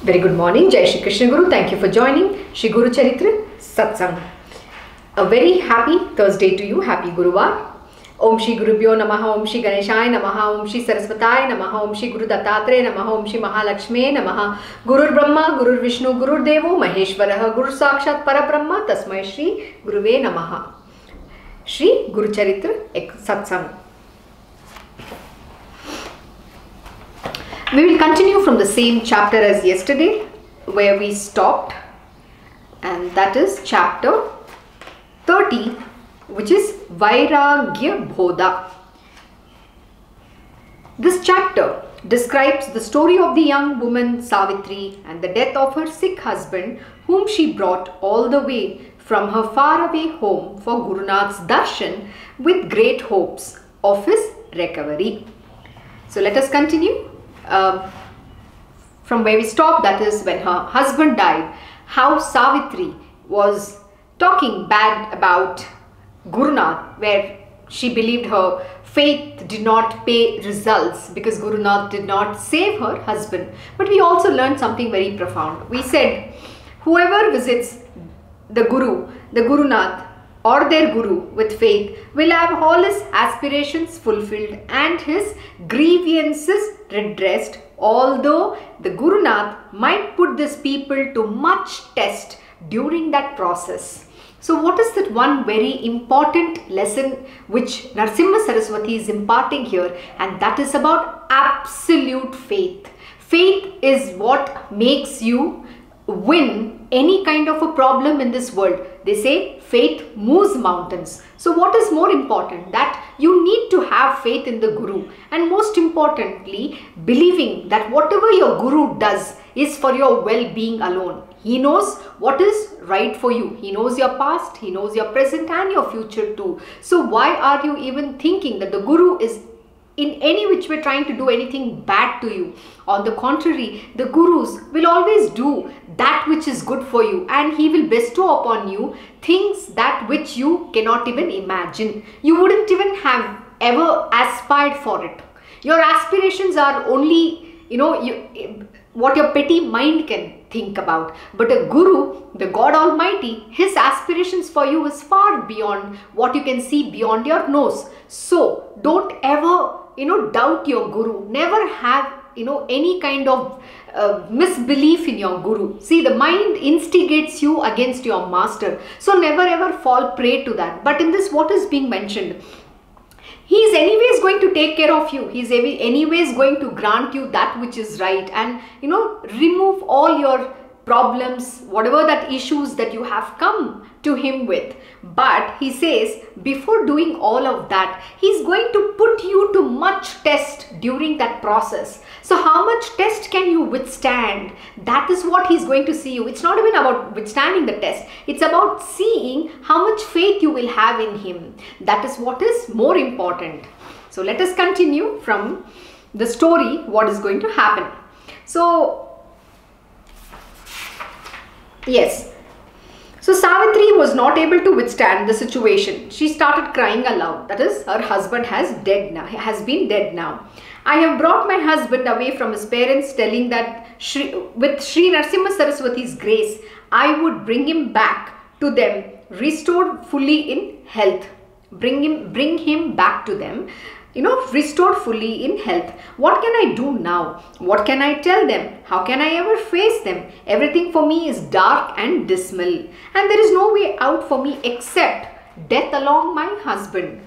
Very good morning. Jai Shri Krishna Guru. Thank you for joining Shri Guru Charitra Satsang. A very happy Thursday to you. Happy Guruvar. Om Shri Gurubhyo Namaha. Om Shri Ganeshaya Namaha. Om Shri Saraswataya Namaha. Om Shri Guru Dattatreya Namaha. Om Shri Mahalakshmi Namaha. Gurur Brahma, Gurur Vishnu, Gurur Devo Maheshwaraha. Guru Sakshat Parabrahma. Tasmai Shri Guruve Namaha. Shri Guru Charitra Satsang. We will continue from the same chapter as yesterday, where we stopped, and that is chapter 30, which is Vairagyabodha. This chapter describes the story of the young woman Savitri and the death of her sick husband, whom she brought all the way from her faraway home for Guru Nath's darshan with great hopes of his recovery. So let us continue. From where we stopped, that is when her husband died, how Savitri was talking bad about Guru Nath, where she believed her faith did not pay results because Guru Nath did not save her husband. But we also learned something very profound. We said, whoever visits the Guru Nath or their Guru with faith will have all his aspirations fulfilled and his grievances redressed, although the Guru Nath might put these people to much test during that process. So what is that one very important lesson which Narasimha Saraswati is imparting here? And that is about absolute faith. Faith is what makes you win any kind of a problem in this world. They say faith moves mountains. So what is more important? That you need to have faith in the Guru, and most importantly believing that whatever your Guru does is for your well-being alone. He knows what is right for you. He knows your past, he knows your present and your future too. So why are you even thinking that the Guru is in any which way trying to do anything bad to you? On the contrary, the Gurus will always do that which is good for you, and he will bestow upon you things that which you cannot even imagine. You wouldn't even have ever aspired for it. Your aspirations are only, what your petty mind can think about. But a Guru, the God Almighty, his aspirations for you is far beyond what you can see beyond your nose. So don't ever doubt your Guru. Never have any kind of misbelief in your Guru. See, the mind instigates you against your master, so never ever fall prey to that. But in this, what is being mentioned, he is anyways going to take care of you. He is anyways going to grant you that which is right, and remove all your problems, whatever that issues that you have come to him with. But he says, before doing all of that, he's going to put you to much test during that process. So how much test can you withstand? That is what he's going to see you. It's not even about withstanding the test. It's about seeing how much faith you will have in him. That is what is more important. So let us continue from the story, what is going to happen. So yes. So Savitri was not able to withstand the situation. She started crying aloud. That is, her husband has been dead now. I have brought my husband away from his parents, telling that with Shri Narasimha Saraswati's grace, I would bring him back to them, restored fully in health. Bring him back to them, restored fully in health. What can I do now? What can I tell them? How can I ever face them? Everything for me is dark and dismal, and there is no way out for me except death along my husband.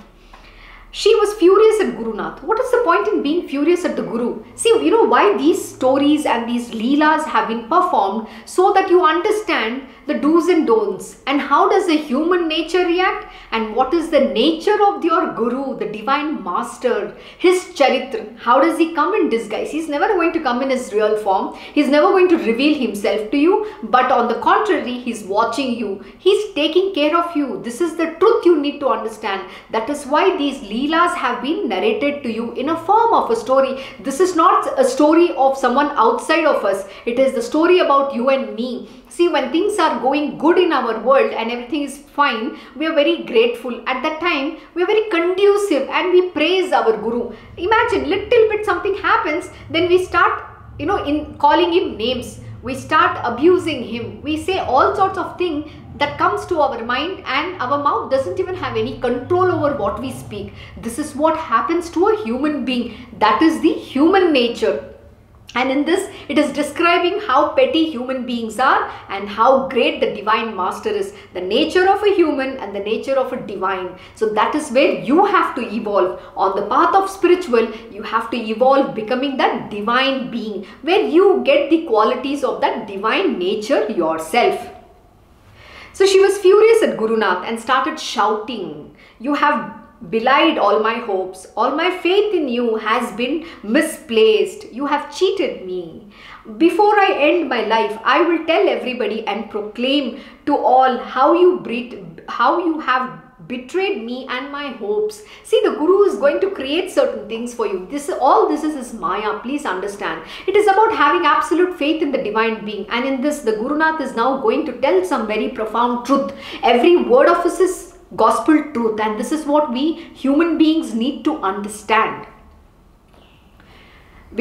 She was furious at Guru Nath. What is the point in being furious at the Guru? See, why these stories and these leelas have been performed, so that you understand the do's and don'ts, and how does the human nature react, and what is the nature of your Guru, the divine master, his Charitra. How does he come in disguise? He's never going to come in his real form. He's never going to reveal himself to you, but on the contrary, he's watching you. He's taking care of you. This is the truth you need to understand. That is why these leelas have been narrated to you in a form of a story. This is not a story of someone outside of us. It is the story about you and me. See, when things are going good in our world and everything is fine, we are very grateful. At that time, we are very conducive and we praise our Guru. Imagine, little bit something happens, then we start, in calling him names. we start abusing him, we say all sorts of things that comes to our mind, and our mouth doesn't even have any control over what we speak. This is what happens to a human being. That is the human nature. And in this, it is describing how petty human beings are and how great the Divine Master is. The nature of a human and the nature of a divine. So that is where you have to evolve. On the path of spiritual, you have to evolve becoming that divine being, where you get the qualities of that divine nature yourself. So she was furious at Guru Nath and started shouting, "You have belied all my hopes. All my faith in you has been misplaced. You have cheated me. Before I end my life, I will tell everybody and proclaim to all how you have betrayed me and my hopes." See, the Guru is going to create certain things for you. All this is Maya. Please understand. It is about having absolute faith in the divine being. And in this, the Guru Nath is now going to tell some very profound truth. Every word of this is gospel truth, and this is what we human beings need to understand.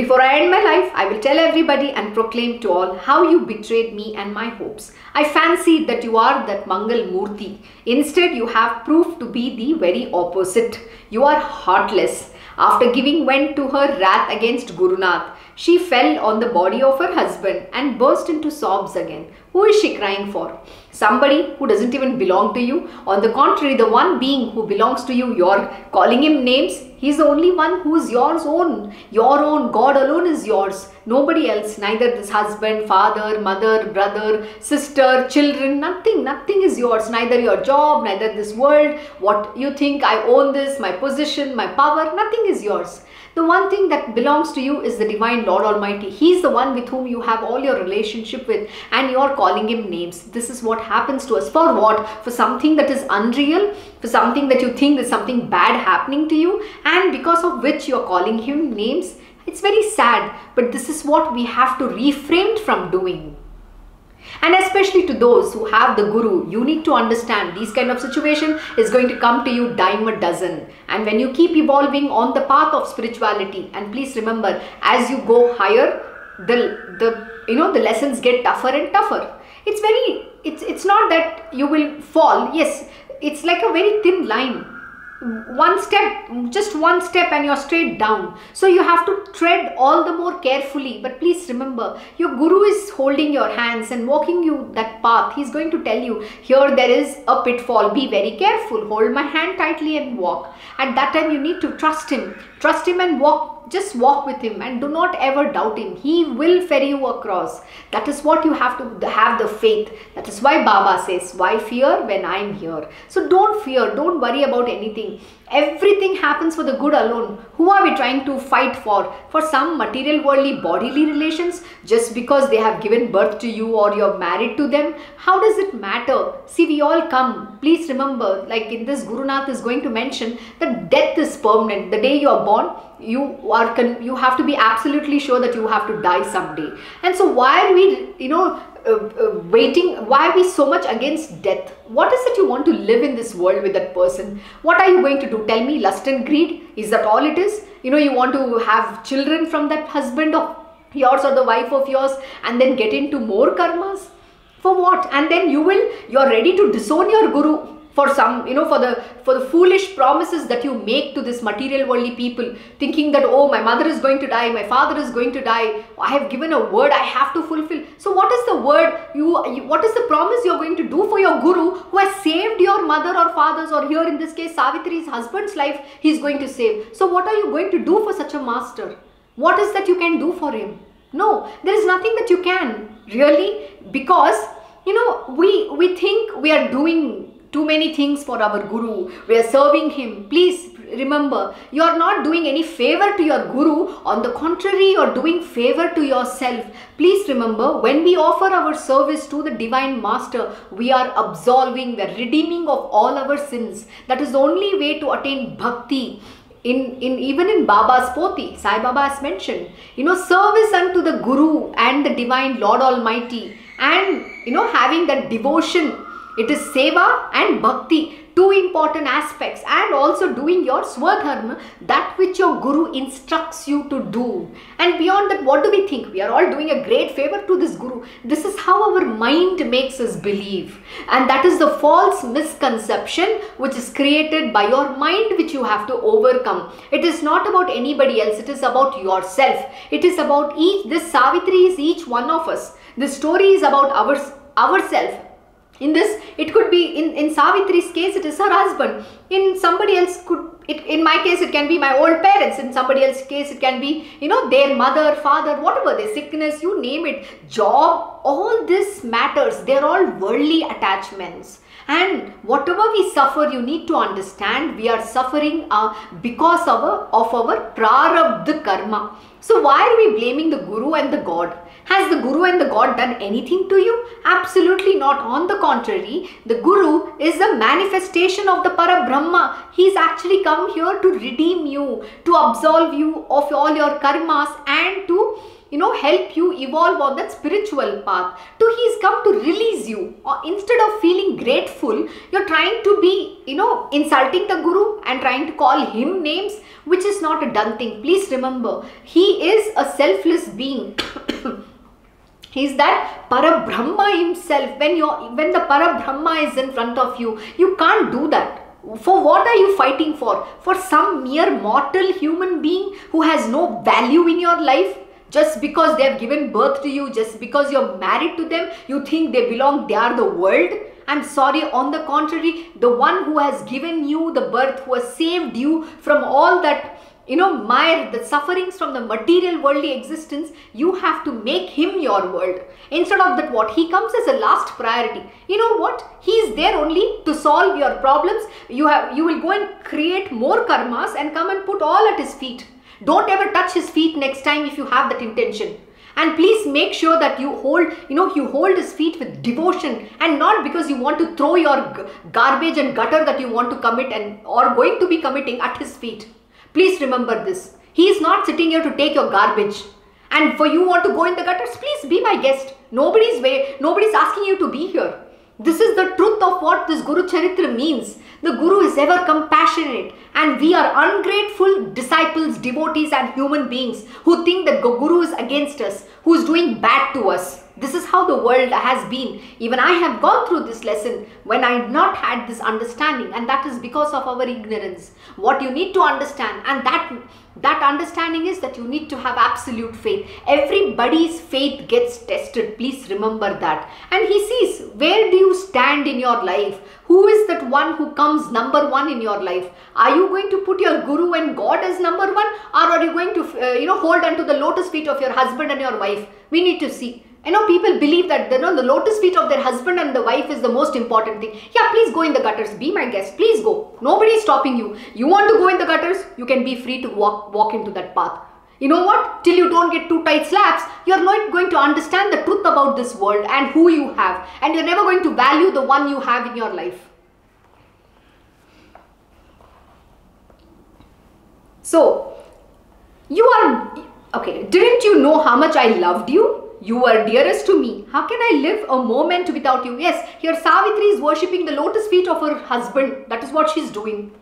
"Before I end my life, I will tell everybody and proclaim to all how you betrayed me and my hopes. I fancied that you are that Mangal Murti. Instead, you have proved to be the very opposite. You are heartless." After giving vent to her wrath against Guru Nath, she fell on the body of her husband and burst into sobs again. Who is she crying for? Somebody who doesn't even belong to you? On the contrary, the one being who belongs to you, you're calling him names. He's the only one who is yours own. Your own. God alone is yours. Nobody else. Neither this husband, father, mother, brother, sister, children. Nothing is yours. Neither your job, neither this world. What you think, I own this, my position, my power. Nothing is yours. The one thing that belongs to you is the Divine Lord Almighty. He's the one with whom you have all your relationship with, and you're calling him names. This is what happens to us. For what? For something that is unreal, for something that you think is something bad happening to you, and because of which you're calling him names. It's very sad, but this is what we have to refrain from doing. And especially to those who have the Guru, you need to understand these kind of situation is going to come to you dime a dozen. And when you keep evolving on the path of spirituality, and please remember, as you go higher, the lessons get tougher and tougher. It's not that you will fall. Yes, it's like a very thin line. Just one step and you're straight down. So you have to tread all the more carefully. But please remember, your Guru is holding your hands and walking you that path. He's going to tell you, here there is a pitfall. Be very careful. Hold my hand tightly and walk. At that time, you need to trust him. Trust him and walk. Just walk with him and do not ever doubt him. He will ferry you across. That is what you have to have, the faith. That is why Baba says, why fear when I am here? So don't fear. Don't worry about anything. Everything happens for the good alone. Who are we trying to fight for? For some material worldly bodily relations, just because they have given birth to you or you're married to them? How does it matter? See, we all come. Please remember, like in this, Guru Nath is going to mention that death is permanent. The day you are born, you have to be absolutely sure that you have to die someday. And so why are we, waiting? Why are we so much against death? What is it you want to live in this world with that person? What are you going to do? Tell me, lust and greed? Is that all it is? You want to have children from that husband of yours or the wife of yours and then get into more karmas? For what? And then you're ready to disown your Guru for some, for the foolish promises that you make to this material worldly people, thinking that, oh, my mother is going to die, my father is going to die, I have given a word, I have to fulfill. So what is the word, what is the promise you're going to do for your Guru who has saved your mother or father's, or here in this case, Savitri's husband's life, he's going to save. So what are you going to do for such a master? What is that you can do for him? No, there is nothing that you can, really, because, we think we are doing too many things for our Guru. We are serving him. Please remember, you are not doing any favor to your Guru. On the contrary, you are doing favor to yourself. Please remember, when we offer our service to the Divine Master, we are absolving, we are redeeming of all our sins. That is the only way to attain bhakti. Even in Baba's Poti, Sai Baba has mentioned, service unto the Guru and the Divine Lord Almighty, and having that devotion. It is seva and bhakti. two important aspects, and also doing your swadharma, that which your guru instructs you to do. And beyond that, what do we think? We are all doing a great favor to this guru. This is how our mind makes us believe, and that is the false misconception which is created by your mind, which you have to overcome. It is not about anybody else, it is about yourself. It is about this Savitri is each one of us. This story is about ourself. In this, it could be, in Savitri's case, it is her husband. In somebody else, in my case, it can be my old parents. In somebody else's case, it can be, their mother, father, whatever, their sickness, you name it, job, all this matters. They're all worldly attachments. And whatever we suffer, you need to understand, we are suffering because of our prarabdha karma. So why are we blaming the guru and the God? Has the guru and the God done anything to you? Absolutely not. On the contrary, the guru is a manifestation of the Parabrahma. He's actually come here to redeem you, to absolve you of all your karmas, and to help you evolve on that spiritual path. He's come to release you. Instead of feeling grateful, you're trying to be, insulting the guru and trying to call him names, which is not a done thing. Please remember, he is a selfless being. He's that Parabrahma himself. When the Parabrahma is in front of you, you can't do that. For what are you fighting for? For some mere mortal human being who has no value in your life? Just because they have given birth to you, just because you're married to them, you think they belong, they are the world? I'm sorry, on the contrary, the one who has given you the birth, who has saved you from all that, mire, the sufferings from the material worldly existence, you have to make him your world. Instead of that, what? He comes as a last priority. You know what? He is there only to solve your problems. You will go and create more karmas and come and put all at his feet. Don't ever touch his feet next time if you have that intention. And please make sure that you hold his feet with devotion, and not because you want to throw your garbage and gutter that you want to commit or going to be committing at his feet. Please remember this. He is not sitting here to take your garbage. And for you want to go in the gutters, please be my guest. Nobody's asking you to be here. This is the truth of what this Guru Charitra means. The Guru is ever compassionate, and we are ungrateful disciples, devotees and human beings who think that the Guru is against us, who is doing bad to us. This is how the world has been. Even I have gone through this lesson when I had not had this understanding, and that is because of our ignorance. What you need to understand, and that understanding is that you need to have absolute faith. Everybody's faith gets tested. Please remember that. And he sees, where do you stand in your life? Who is that one who comes number one in your life? Are you going to put your guru and God as number one, or are you going to hold onto the lotus feet of your husband and your wife? We need to see. People believe that the lotus feet of their husband and the wife is the most important thing. Yeah, please go in the gutters. Be my guest. Please go. Nobody is stopping you. You want to go in the gutters? You can be free to walk into that path. You know what? Till you don't get too tight slaps, you're not going to understand the truth about this world and who you have. And you're never going to value the one you have in your life. So, didn't you know how much I loved you? You were dearest to me. How can I live a moment without you? Yes, here Savitri is worshipping the lotus feet of her husband. That is what she's doing.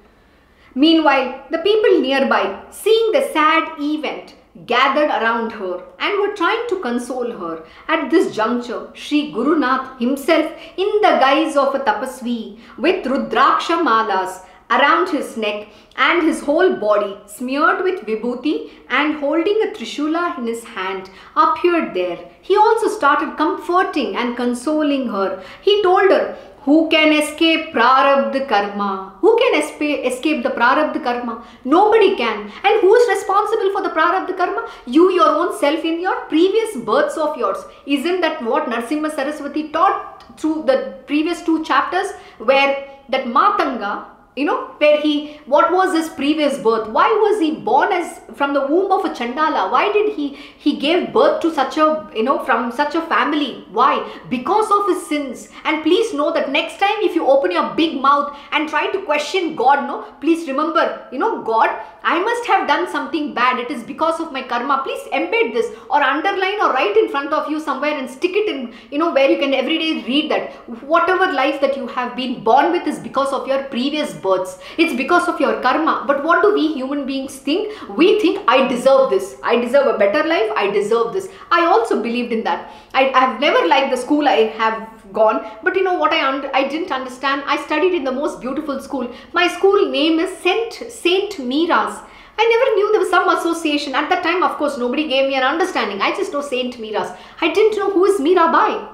Meanwhile, the people nearby, seeing the sad event, gathered around her and were trying to console her. At this juncture, Sri Guru Nath himself, in the guise of a tapasvi, with rudraksha malas around his neck and his whole body smeared with vibhuti and holding a trishula in his hand, appeared there. He also started comforting and consoling her. He told her, who can escape prarabdha karma? Who can escape the prarabdha karma? Nobody can. And who is responsible for the prarabdha karma? You, your own self, in your previous births of yours. Isn't that what Narasimha Saraswati taught through the previous 2 chapters, where that Matanga, where what was his previous birth? Why was he born as from the womb of a Chandala? Why did he gave birth to such a, from such a family? Why? Because of his sins. And please know that next time if you open your big mouth and try to question God, no, please remember, God, I must have done something bad. It is because of my karma. Please embed this or underline or write in front of you somewhere and stick it in, where you can every day read that whatever life that you have been born with is because of your previous births. It's because of your karma. But what do we human beings think? We think, I deserve this. I deserve a better life. I deserve this. I also believed in that. I have never liked the school I have gone, but what I didn't understand. I studied in the most beautiful school. My school name is Saint Mira's. I never knew there was some association. At that time, of course, nobody gave me an understanding. I just know Saint Mira's. I didn't know who is Mirabai.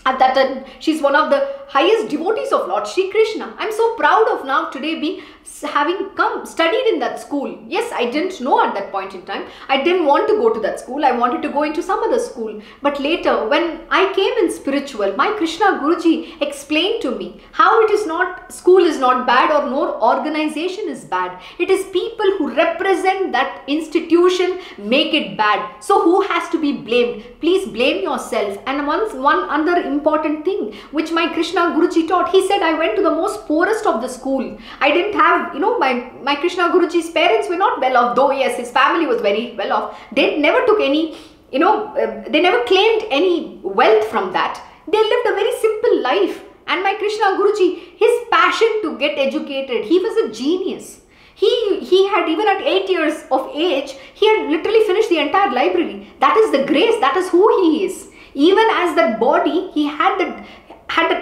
At that time, she's one of the highest devotees of Lord Shri Krishna. I'm so proud of now today having studied in that school. Yes, I didn't know at that point in time. I didn't want to go to that school. I wanted to go into some other school. But later, when I came in spiritual, my Krishna Guruji explained to me how it is not, school is not bad or no organization is bad. It is people who represent that institution make it bad. So who has to be blamed? Please blame yourself. And one other important thing which my Krishna Guruji taught, he said, I went to the most poorest of the school. I didn't have, my Krishna Guruji's parents were not well off, though yes, his family was very well off. They never took any, they never claimed any wealth from that. They lived a very simple life. And my Krishna Guruji, his passion to get educated, he was a genius. He had, even at 8 years of age, he had literally finished the entire library. That is the grace, that is who he is. Even as that body, he had that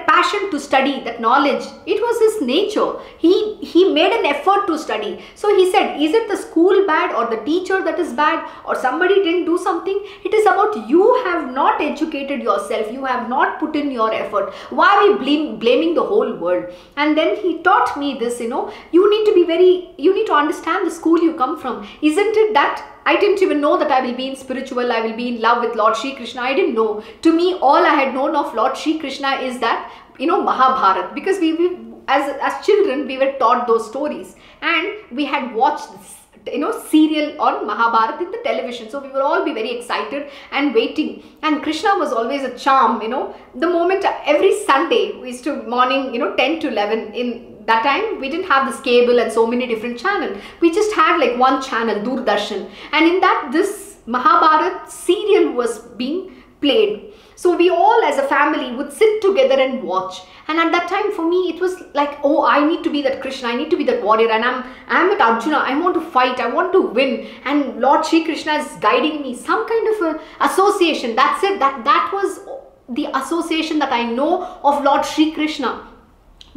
passion to study, that knowledge. It was his nature. He made an effort to study. So he said, is it the school bad or the teacher that is bad or somebody didn't do something? It is about you have not educated yourself. You have not put in your effort. Why are we blaming the whole world? And then he taught me this, you need to understand the school you come from. Isn't it that I didn't even know that I will be in spiritual, I will be in love with Lord Shri Krishna. I didn't know. To me, all I had known of Lord Shri Krishna is that, Mahabharata. Because we as children, we were taught those stories. And we had watched this, serial on Mahabharata in the television. So we would all be very excited and waiting. And Krishna was always a charm, The moment, every Sunday, we used to morning, 10 to 11 in that time we didn't have this cable and so many different channels. We just had like one channel, darshan, and in that this Mahabharata serial was being played. So we all as a family would sit together and watch. And at that time for me it was like, oh, I need to be that Krishna, I need to be that warrior, and I'm at Arjuna, I want to fight, I want to win, and Lord Shri Krishna is guiding me. Some kind of a association. That's it. That was the association that I know of Lord Shri Krishna.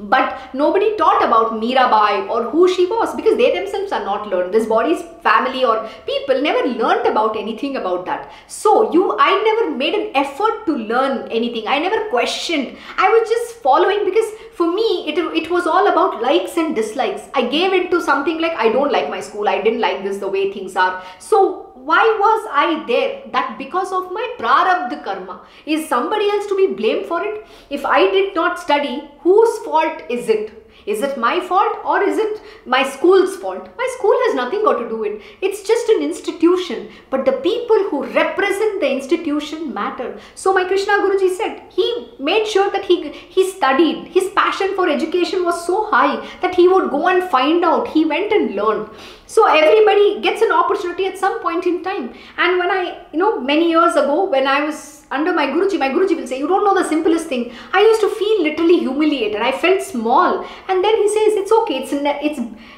But nobody taught about Mirabai or who she was, because they themselves are not learned. This body's family or people never learnt about anything about that. So I never made an effort to learn anything. I never questioned. I was just following, because for me it was all about likes and dislikes. I gave into something like, I don't like my school, I didn't like this the way things are. So why was I there? That because of my prarabdha karma. Is somebody else to be blamed for it? If I did not study, whose fault is it? Is it my fault or is it my school's fault? My school has nothing got to do with it. It's just an institution. But the people who represent the institution matter. So my Krishna Guruji said, he made sure that he studied. His passion for education was so high that he would go and find out. He went and learned. So everybody gets an opportunity at some point in time. And when I, many years ago, when I was under my Guruji will say, you don't know the simplest thing. I used to feel literally humiliated. I felt small. And then he says, it's okay.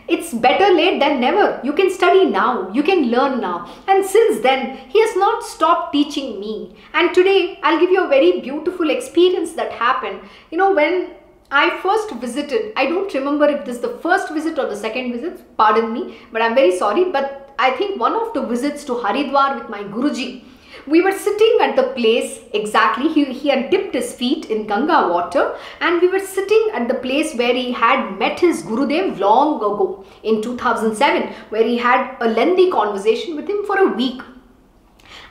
It's better late than never. You can study now. You can learn now. And since then, he has not stopped teaching me. And today, I'll give you a very beautiful experience that happened. When I first visited, I don't remember if this is the first visit or the second visit, pardon me, but I'm very sorry. But I think one of the visits to Haridwar with my Guruji, we were sitting at the place exactly, he had dipped his feet in Ganga water, and we were sitting at the place where he had met his Gurudev long ago in 2007, where he had a lengthy conversation with him for a week.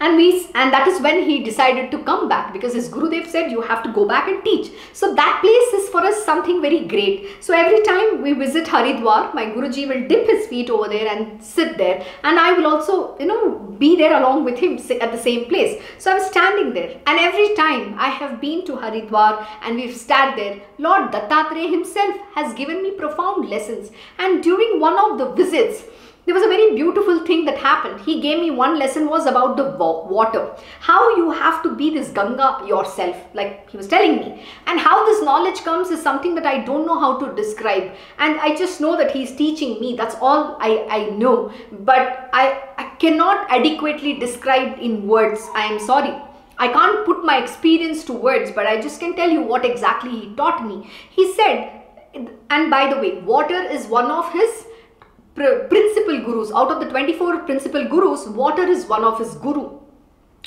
And that is when he decided to come back, because his Gurudev said you have to go back and teach. So that place is for us something very great. So every time we visit Haridwar, my Guruji will dip his feet over there and sit there, and I will also, be there along with him at the same place. So I was standing there, and every time I have been to Haridwar and we've sat there, Lord Dattatreya himself has given me profound lessons. And during one of the visits, there was a very beautiful thing that happened. He gave me one lesson, was about the water. How you have to be this Ganga yourself, like he was telling me. And how this knowledge comes is something that I don't know how to describe. And I just know that he's teaching me. That's all I know. But I cannot adequately describe in words. I am sorry. I can't put my experience to words, but I just can tell you what exactly he taught me. He said, and by the way, water is one of his principal gurus. Out of the 24 principal gurus, water is one of his guru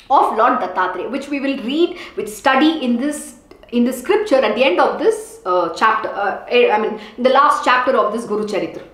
of Lord Dattatreya, which we will read, which study in this scripture at the end of this chapter. In the last chapter of this Guru Charitra.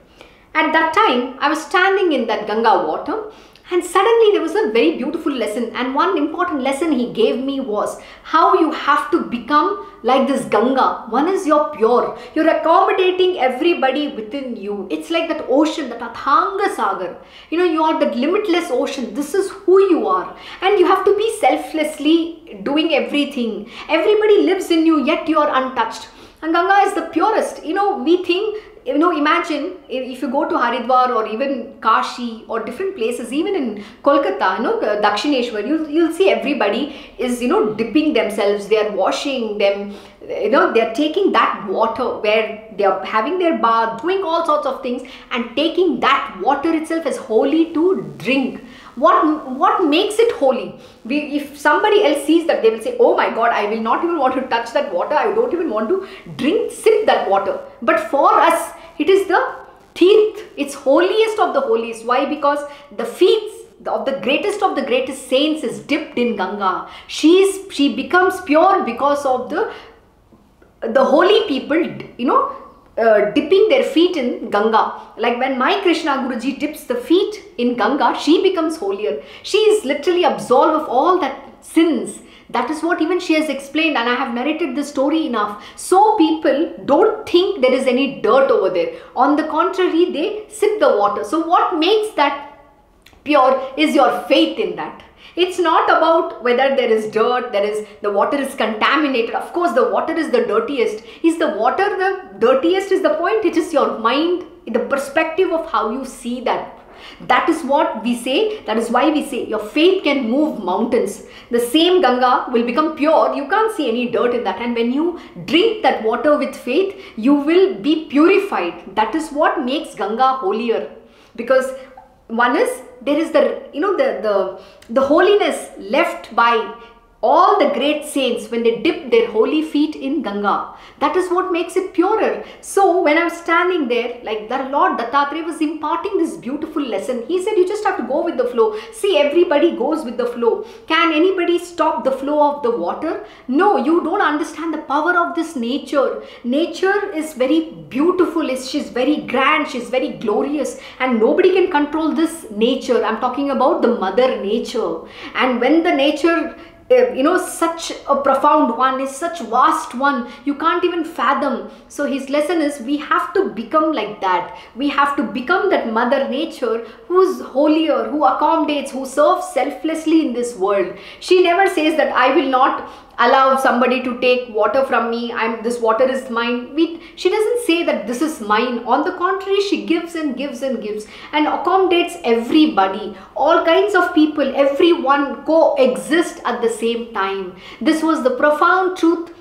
At that time, I was standing in that Ganga water, and suddenly there was a very beautiful lesson, and one important lesson he gave me was how you have to become like this Ganga. One is you're pure, you're accommodating everybody within you. It's like that ocean, that Athanga Sagar. You are that limitless ocean. This is who you are, and you have to be selflessly doing everything. Everybody lives in you, yet you are untouched. And Ganga is the purest. We think, imagine if you go to Haridwar or even Kashi or different places, even in Kolkata, Dakshineshwar, you'll see everybody is, dipping themselves, they are washing them, they are taking that water where they are having their bath, doing all sorts of things, and taking that water itself as holy to drink. What makes it holy? If somebody else sees that, they will say, oh my God, I will not even want to touch that water. I don't even want to sip that water. But for us, it is the teeth. It's holiest of the holiest. Why? Because the feet of the greatest saints is dipped in Ganga. She becomes pure because of the holy people, dipping their feet in Ganga. Like when my Krishna Guruji dips the feet in Ganga, she becomes holier. She is literally absolved of all that sins. That is what even she has explained, and I have narrated the story enough. So people don't think there is any dirt over there. On the contrary, they sip the water. So what makes that pure is your faith in that. It's not about whether there is dirt, the water is contaminated. Of course, the water is the dirtiest. Is the water the dirtiest is the point? It is your mind, the perspective of how you see that. That is what we say. That is why we say your faith can move mountains. The same Ganga will become pure. You can't see any dirt in that. And when you drink that water with faith, you will be purified. That is what makes Ganga holier. Because one is, there is the holiness left by all the great saints when they dip their holy feet in Ganga. That is what makes it purer. So when I was standing there, like the Lord Dattatreya was imparting this beautiful lesson. He said, you just have to go with the flow. See, everybody goes with the flow. Can anybody stop the flow of the water? No, you don't understand the power of this nature. Nature is very beautiful. She's very grand. She's very glorious. And nobody can control this nature. I'm talking about the mother nature. And when the nature, such a profound one, is such vast one, you can't even fathom. So his lesson is, we have to become like that. We have to become that mother nature who's holier, who accommodates, who serves selflessly in this world. She never says that I will not allow somebody to take water from me. This water is mine. She doesn't say that this is mine. On the contrary, she gives and gives and gives and accommodates everybody. All kinds of people, everyone coexist at the same time. This was the profound truth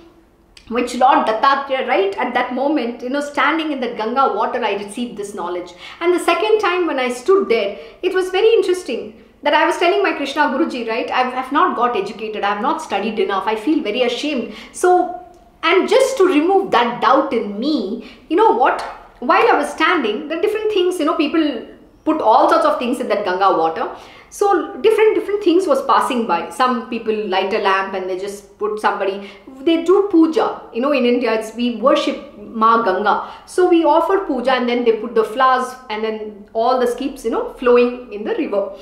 which Lord Dattatreya, right at that moment, standing in the Ganga water, I received this knowledge. And the second time when I stood there, it was very interesting. That I was telling my Krishna Guruji, right, I've not got educated, I have not studied enough, I feel very ashamed. So, and just to remove that doubt in me, while I was standing, the different things, people put all sorts of things in that Ganga water. So different things was passing by. Some people light a lamp and they just put somebody, they do puja. In India, we worship Ma Ganga. So we offer puja and then they put the flowers and then all the skips, flowing in the river.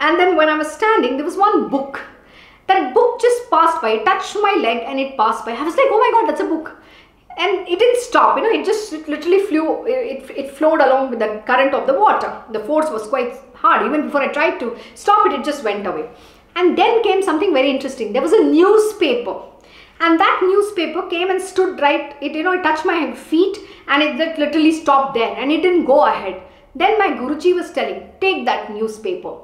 And then when I was standing, there was one book. That book just passed by. It touched my leg and it passed by. I was like, oh my God, that's a book. And it didn't stop, it literally flew, it flowed along with the current of the water. The force was quite hard. Even before I tried to stop it, it just went away. And then came something very interesting. There was a newspaper. And that newspaper came and stood right, it touched my feet, and it literally stopped there and it didn't go ahead. Then my Guruji was telling, take that newspaper.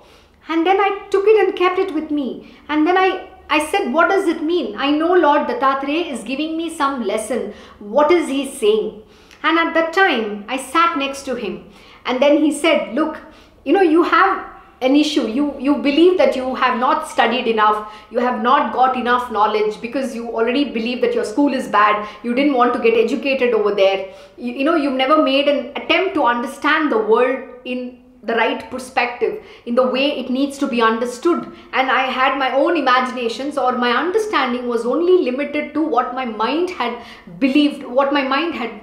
And then I took it and kept it with me. And then I said, what does it mean? I know Lord Dattatreya is giving me some lesson. What is he saying? And at that time, I sat next to him. And then he said, look, you have an issue. You believe that you have not studied enough. You have not got enough knowledge because you already believe that your school is bad. You didn't want to get educated over there. You've never made an attempt to understand the world in the right perspective, in the way it needs to be understood. And I had my own imaginations, or my understanding was only limited to what my mind had believed, what my mind had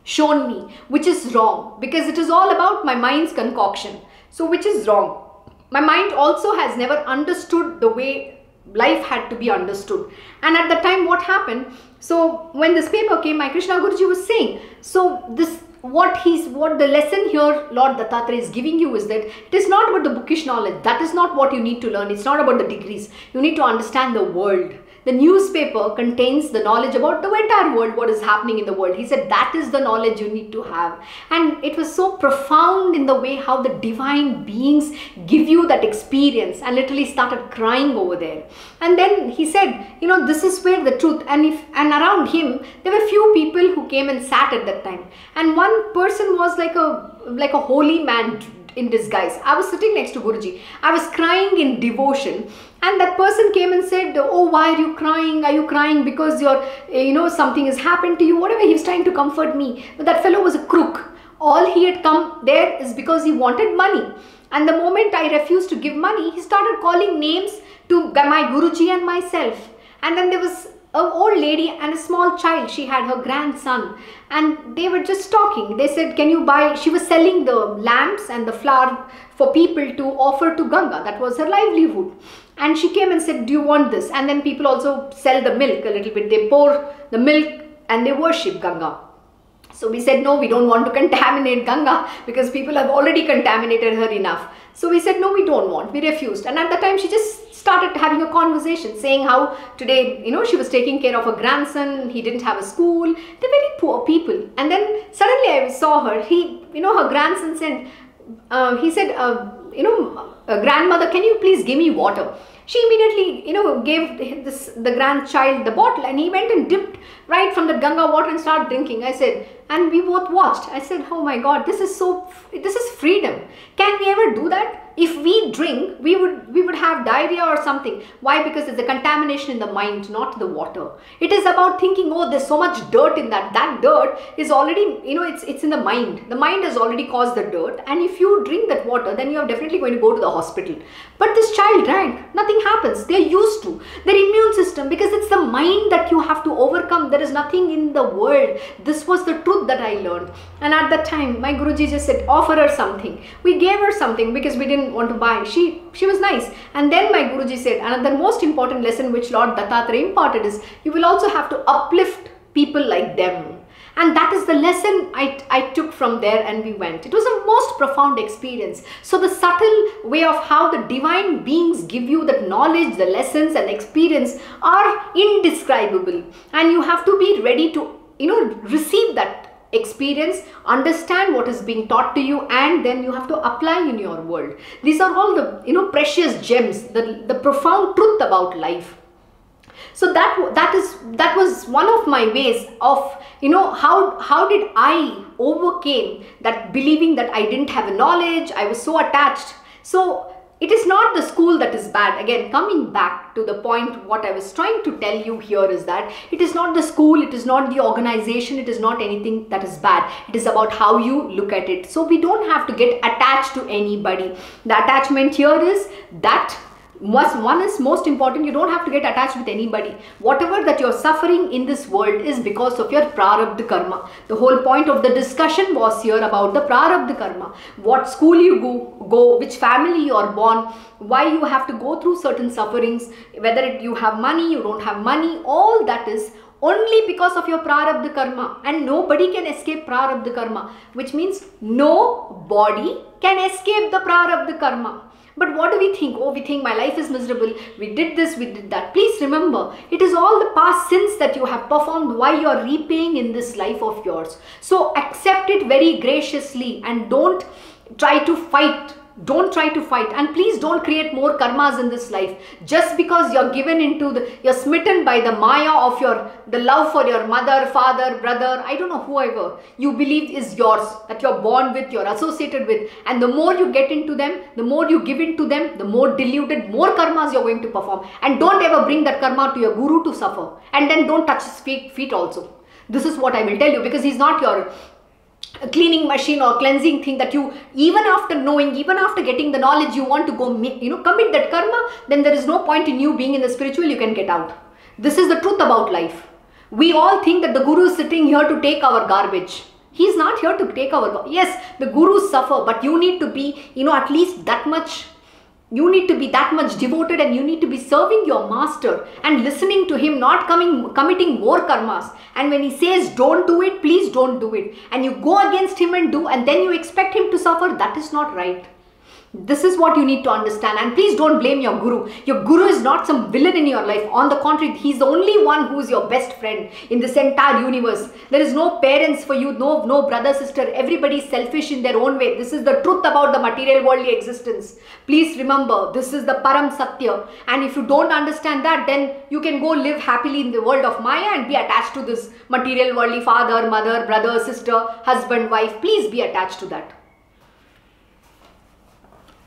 shown me, which is wrong, because it is all about my mind's concoction. So which is wrong. My mind also has never understood the way life had to be understood. And at the time, what happened? So when this paper came, my Krishna Guruji was saying, so this what the lesson here Lord Dattatreya is giving you is that it is not about the bookish knowledge. That is not what you need to learn. It's not about the degrees. You need to understand the world. The newspaper contains the knowledge about the entire world, what is happening in the world. He said that is the knowledge you need to have. And it was so profound in the way how the divine beings give you that experience, and literally started crying over there. And then he said, this is where the truth, and around him, there were few people who came and sat at that time. And one person was like a holy man in disguise. I was sitting next to Guruji. I was crying in devotion. And that person came and said, oh, why are you crying? Are you crying because something has happened to you? Whatever, he was trying to comfort me. But that fellow was a crook. All he had come there is because he wanted money. And the moment I refused to give money, he started calling names to my Guruji and myself. And then there was an old lady and a small child. She had her grandson. And they were just talking. They said, can you buy? She was selling the lamps and the flour for people to offer to Ganga. That was her livelihood. And she came and said, do you want this? And then people also sell the milk a little bit. They pour the milk and they worship Ganga. So we said, no, we don't want to contaminate Ganga because people have already contaminated her enough. So we said, no, we don't want. We refused. And at that time, she just started having a conversation saying how today, she was taking care of her grandson. He didn't have a school. They're very poor people. And then suddenly I saw her. Her grandson said, grandmother, can you please give me water? She immediately, gave the grandchild the bottle, and he went and dipped right from the Ganga water and started drinking. I said, and we both watched. I said, oh my God, this is freedom. Can we ever do that? If we drink, we would have diarrhea or something. Why? Because it's a contamination in the mind, not the water. It is about thinking, oh, there's so much dirt in that. That dirt is already, it's in the mind. The mind has already caused the dirt. And if you drink that water, then you are definitely going to go to the hospital. But this child drank. Nothing happens. They're used to. Their immune system, because it's the mind that you have to overcome. There is nothing in the world. This was the truth that I learned. And at that time, my Guruji just said, offer her something. We gave her something because we didn't want to buy. She was nice. And then my Guruji said, and the most important lesson which Lord Dattatreya imparted is, you will also have to uplift people like them. And that is the lesson I took from there, and we went. It was a most profound experience. So the subtle way of how the divine beings give you that knowledge, the lessons and experience are indescribable. And you have to be ready to, receive that experience, understand what is being taught to you, and then you have to apply in your world. These are all the, precious gems, the profound truth about life. So that was one of my ways of, how did I overcame that believing that I didn't have a knowledge. I was so attached. So it is not the school that is bad. Again, coming back to the point, what I was trying to tell you here is that it is not the school, it is not the organization, it is not anything that is bad. It is about how you look at it. So we don't have to get attached to anybody. The attachment here is that One is most important, you don't have to get attached with anybody. Whatever that you're suffering in this world is because of your prarabdha karma. The whole point of the discussion was here about the prarabdha karma. What school you go, which family you are born, why you have to go through certain sufferings, whether you have money, you don't have money, all that is only because of your prarabdha karma, and nobody can escape prarabdha karma, which means nobody can escape the prarabdha karma. But what do we think? Oh, we think my life is miserable, we did this, we did that. Please remember, it is all the past sins that you have performed why you are repaying in this life of yours. So accept it very graciously and don't try to fight. Don't try to fight, and please don't create more karmas in this life just because you're given into you're smitten by the maya of the love for your mother, father, brother, I don't know, whoever you believe is yours, that you're born with, you're associated with, and the more you get into them, the more you give into them, the more diluted, more karmas you're going to perform. And don't ever bring that karma to your guru to suffer, and then don't touch his feet also. This is what I will tell you, because he's not your cleaning machine or cleansing thing that you, even after knowing, even after getting the knowledge, you want to go, commit that karma. Then there is no point in you being in the spiritual. You can get out. This is the truth about life. We all think that the guru is sitting here to take our garbage. He's not here to take our garbage. Yes, the gurus suffer, but you need to be, at least that much. You need to be that much devoted, and you need to be serving your master and listening to him, not committing more karmas. And when he says don't do it, please don't do it. And you go against him and do, and then you expect him to suffer. That is not right. This is what you need to understand. And please don't blame your guru. Your guru is not some villain in your life. On the contrary, he's the only one who is your best friend in this entire universe. There is no parents for you, no brother, sister. Everybody is selfish in their own way. This is the truth about the material worldly existence. Please remember, this is the Param Satya. And if you don't understand that, then you can go live happily in the world of Maya and be attached to this material worldly father, mother, brother, sister, husband, wife. Please be attached to that.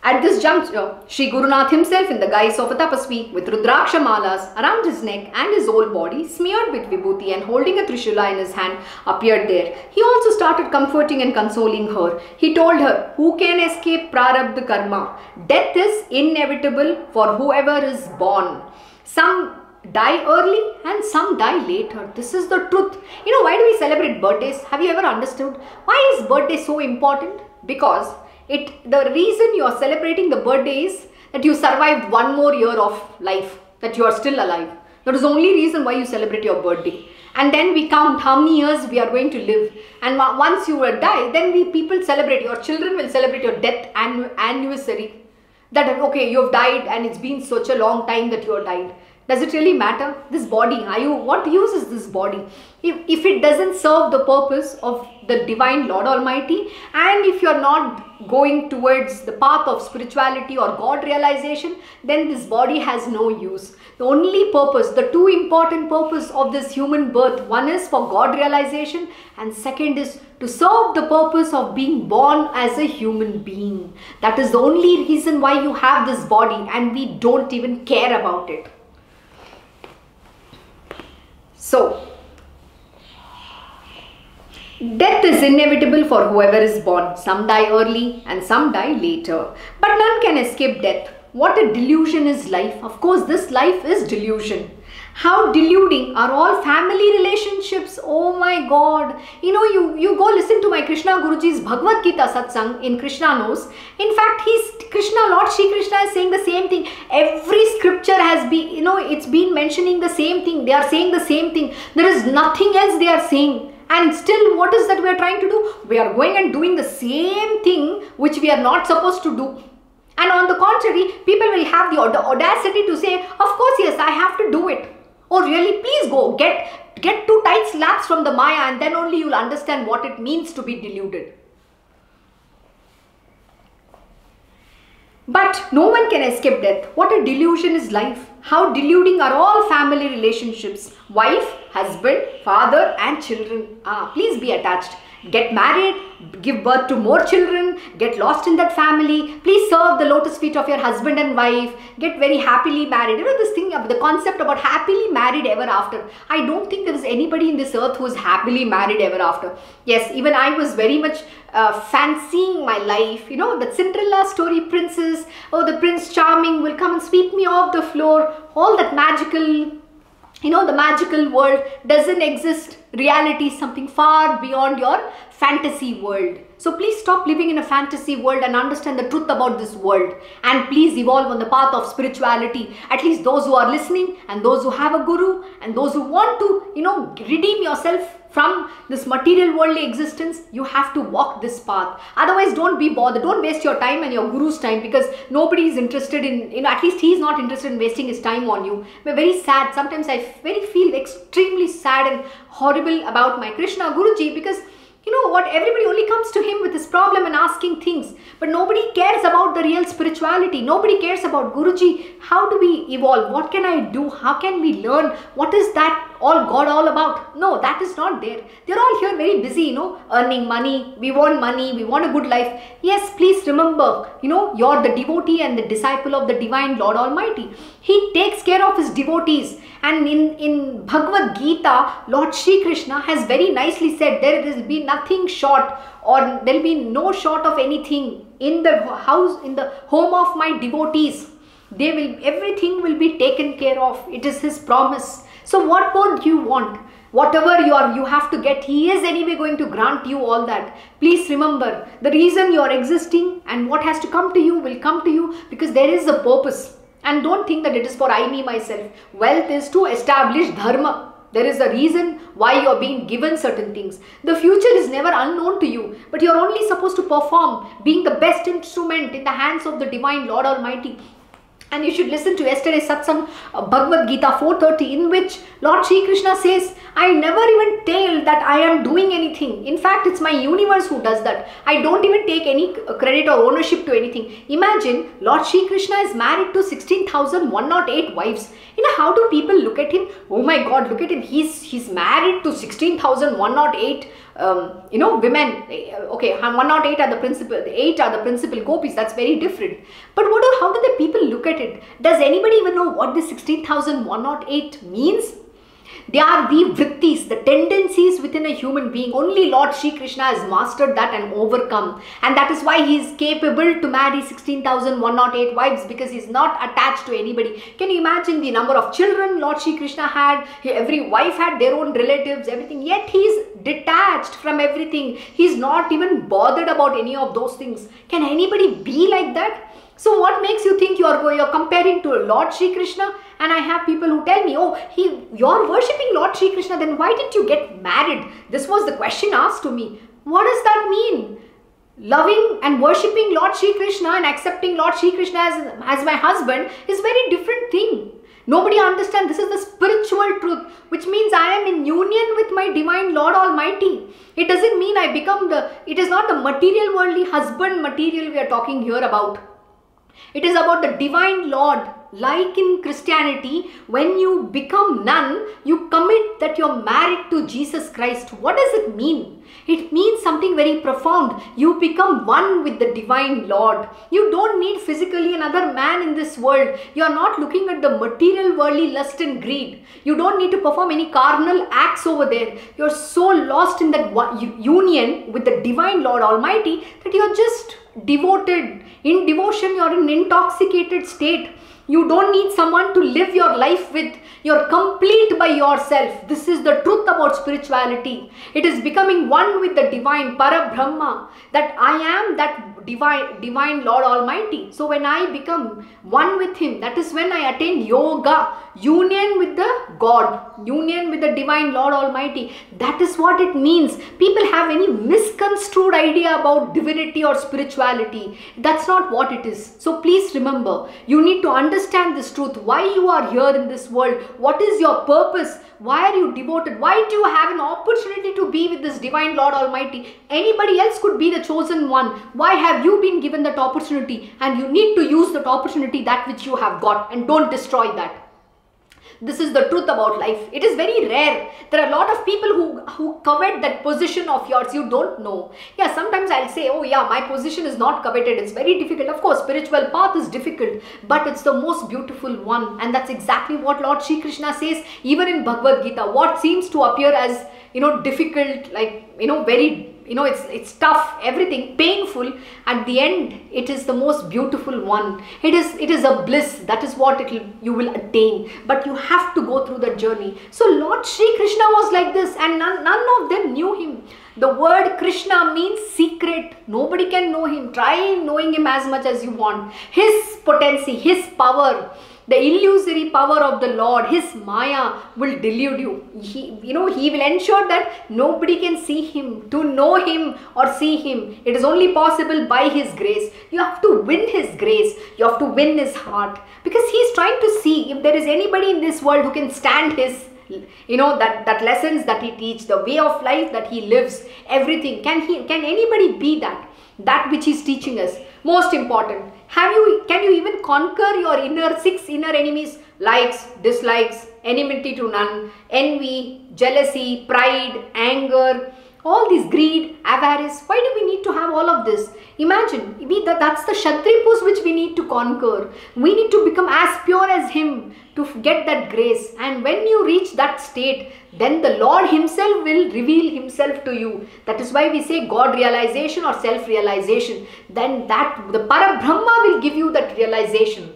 At this juncture, Sri Guru Nath himself, in the guise of a tapasvi with rudraksha malas around his neck and his whole body smeared with vibhuti and holding a trishula in his hand, appeared there. He also started comforting and consoling her. He told her, who can escape prarabdha karma? Death is inevitable for whoever is born. Some die early and some die later. This is the truth. Why do we celebrate birthdays? Have you ever understood? Why is birthday so important? Because the reason you are celebrating the birthday is that you survived one more year of life, that you are still alive. That is the only reason why you celebrate your birthday. And then we count how many years we are going to live. And once you will die, then people celebrate. Your children will celebrate your death anniversary. That, okay, you have died and it's been such a long time that you have died. Does it really matter? This body, what use is this body? If it doesn't serve the purpose of the divine Lord Almighty, and if you're not going towards the path of spirituality or God realization, then this body has no use. The only purpose, the two important purpose of this human birth, one is for God realization, and second is to serve the purpose of being born as a human being. That is the only reason why you have this body, and we don't even care about it. So, death is inevitable for whoever is born. Some die early and some die later. But none can escape death. What a delusion is life. Of course, this life is delusion. How deluding are all family relationships. Oh my God. You go listen to my Krishna Guruji's Bhagavad-Gita satsang in Krishna Knows. In fact, Lord Shri Krishna is saying the same thing. Every scripture has been, it's been mentioning the same thing. They are saying the same thing. There is nothing else they are saying. And still, what is that we are trying to do? We are going and doing the same thing which we are not supposed to do. And on the contrary, people will have the audacity to say, of course, yes, I have to do it. Oh really? Please go get 2 tight slaps from the Maya, and then only you will understand what it means to be deluded. But no one can escape death. What a delusion is life. How deluding are all family relationships. Wife husband, father and children. Please be attached. Get married, give birth to more children, get lost in that family. Please serve the lotus feet of your husband and wife. Get very happily married. You know this thing, the concept about happily married ever after. I don't think there is anybody in this earth who is happily married ever after. Yes, even I was very much fancying my life. You know, the Cinderella story, princess, oh, the Prince Charming will come and sweep me off the floor. All that magical, you know, the magical world doesn't exist. Reality is something far beyond your fantasy world. So please stop living in a fantasy world and understand the truth about this world. And please evolve on the path of spirituality. At least those who are listening and those who have a guru and those who want to, you know, redeem yourself from this material worldly existence, you have to walk this path. Otherwise, don't be bothered. Don't waste your time and your guru's time, because nobody is interested in, you know, at least he's not interested in wasting his time on you. We're very sad. Sometimes I feel extremely sad and horrible about my Krishna Guruji, because you know what, everybody only comes to him with his problem and asking things, but nobody cares about the real spirituality. Nobody cares about Guruji. How do we evolve? What can I do? How can we learn? What is that God all about? No, that is not there. They're all here very busy, you know, earning money. We want money. We want a good life. Yes, please remember, you know, you're the devotee and the disciple of the divine Lord Almighty. He takes care of his devotees. And in Bhagavad-Gita, Lord Shri Krishna has very nicely said, there will be nothing short, or there will be no short of anything in the house, in the home of my devotees. Everything will be taken care of. It is his promise. So what more do you want? Whatever you have to get, he is anyway going to grant you all that. Please remember, the reason you are existing and what has to come to you will come to you because there is a purpose. And don't think that it is for I, me, myself. Wealth is to establish dharma. There is a reason why you are being given certain things. The future is never unknown to you, but you are only supposed to perform, being the best instrument in the hands of the divine Lord Almighty. And you should listen to yesterday's satsang, Bhagavad-Gita 4:30, in which Lord Shri Krishna says, I never even tell that I am doing anything. In fact, it's my universe who does that. I don't even take any credit or ownership to anything. Imagine, Lord Shri Krishna is married to 16,108 wives. You know, how do people look at him? Oh my God, look at him. He's married to 16,108 you know, women. Okay, 108 are the principal, 8 are the principal gopis. That's very different. But how do the people look at it? Does anybody even know what this 16,108 means? They are the vrittis, the tendencies within a human being. Only Lord Shri Krishna has mastered that and overcome. And that is why he is capable to marry 16,108 wives, because he is not attached to anybody. Can you imagine the number of children Lord Shri Krishna had? Every wife had their own relatives, everything. Yet he is detached from everything. He is not even bothered about any of those things. Can anybody be like that? So what makes you think you're comparing to Lord Shri Krishna? And I have people who tell me, oh, you're worshipping Lord Shri Krishna, then why didn't you get married? This was the question asked to me. What does that mean? Loving and worshipping Lord Shri Krishna and accepting Lord Shri Krishna as my husband is very different thing. Nobody understands. This is the spiritual truth, which means I am in union with my divine Lord Almighty. It doesn't mean I become it is not the material worldly husband material we are talking here about. It is about the divine Lord. Like in Christianity, when you become nun, you commit that you're married to Jesus Christ. What does it mean? It means something very profound. You become one with the divine Lord. You don't need physically another man in this world. You are not looking at the material worldly lust and greed. You don't need to perform any carnal acts over there. You're so lost in that union with the divine Lord Almighty that you're just devoted. In devotion, you're in an intoxicated state. You don't need someone to live your life with. You're complete by yourself. This is the truth about spirituality. It is becoming one with the divine Parabrahma, that I am that divine Lord Almighty. So when I become one with him, that is when I attain yoga, union with the God, union with the divine Lord Almighty. That is what it means. People have any misconstrued idea about divinity or spirituality. That's not what it is. So please remember, you need to understand this truth. Why you are here in this world? What is your purpose? Why are you devoted? Why do you have an opportunity to be with this divine Lord Almighty? Anybody else could be the chosen one. Why have you been given that opportunity? And you need to use that opportunity, that which you have got, and don't destroy that. This is the truth about life. It is very rare. There are a lot of people who covet that position of yours. You don't know. Yeah, sometimes I'll say, oh yeah, my position is not coveted. It's very difficult. Of course, spiritual path is difficult, but it's the most beautiful one. And that's exactly what Lord Shri Krishna says, even in Bhagavad-Gita. What seems to appear as, difficult, like, very, it's tough, everything, painful, at the end, it is the most beautiful one. It is a bliss. That is what you will attain. But you have to go through that journey. So Lord Shri Krishna was like this, and none of them knew him. The word Krishna means secret. Nobody can know him. Try knowing him as much as you want. His potency, his power, the illusory power of the Lord, his Maya will delude you. He will ensure that nobody can see him. To know him or see him, it is only possible by his grace. You have to win his grace. You have to win his heart. Because he is trying to see if there is anybody in this world who can stand his, that lessons that he teaches, the way of life that he lives, everything. Can anybody be that which he's teaching us? Most important. Can you even conquer your 6 inner enemies? Likes, dislikes, enmity to none, envy, jealousy, pride, anger, all these, greed, avarice. Why do we need to have all of this? Imagine, that's the Kshatripus which we need to conquer. We need to become as pure as him to get that grace. And when you reach that state, then the Lord himself will reveal himself to you. That is why we say God realization or self-realization. Then the Parabrahma will give you that realization,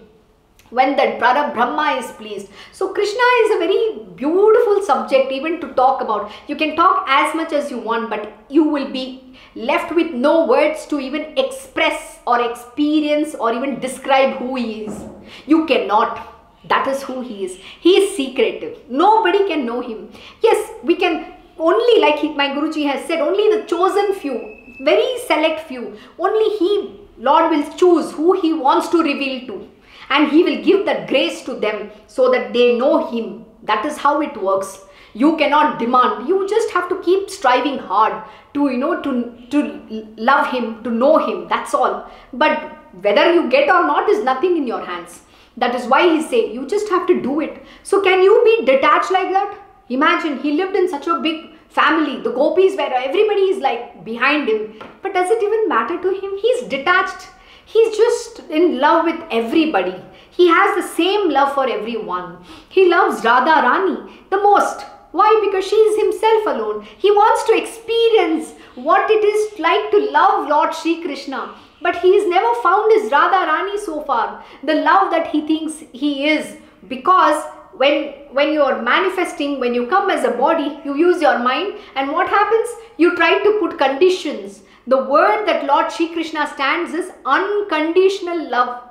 when that Parabrahma is pleased. So Krishna is a very beautiful subject even to talk about. You can talk as much as you want, but you will be left with no words to even express or experience or even describe who he is. You cannot. That is who he is. He is secretive. Nobody can know him. Yes, we can only, like my Guruji has said, only the chosen few, very select few. Only he, Lord, will choose who he wants to reveal to. And he will give that grace to them so that they know him. That is how it works. You cannot demand. You just have to keep striving hard to love him, to know him. That's all. But whether you get or not is nothing in your hands. That is why he say you just have to do it. So can you be detached like that? Imagine, he lived in such a big family. The gopis where everybody is like behind him. But does it even matter to him? He's detached. He's just in love with everybody. He has the same love for everyone. He loves Radha Rani the most. Why? Because she is himself alone. He wants to experience what it is like to love Lord Shri Krishna. But he has never found his Radha Rani so far. The love that he thinks he is. Because when you are manifesting, when you come as a body, you use your mind. And what happens? You try to put conditions. The word that Lord Shri Krishna stands is unconditional love.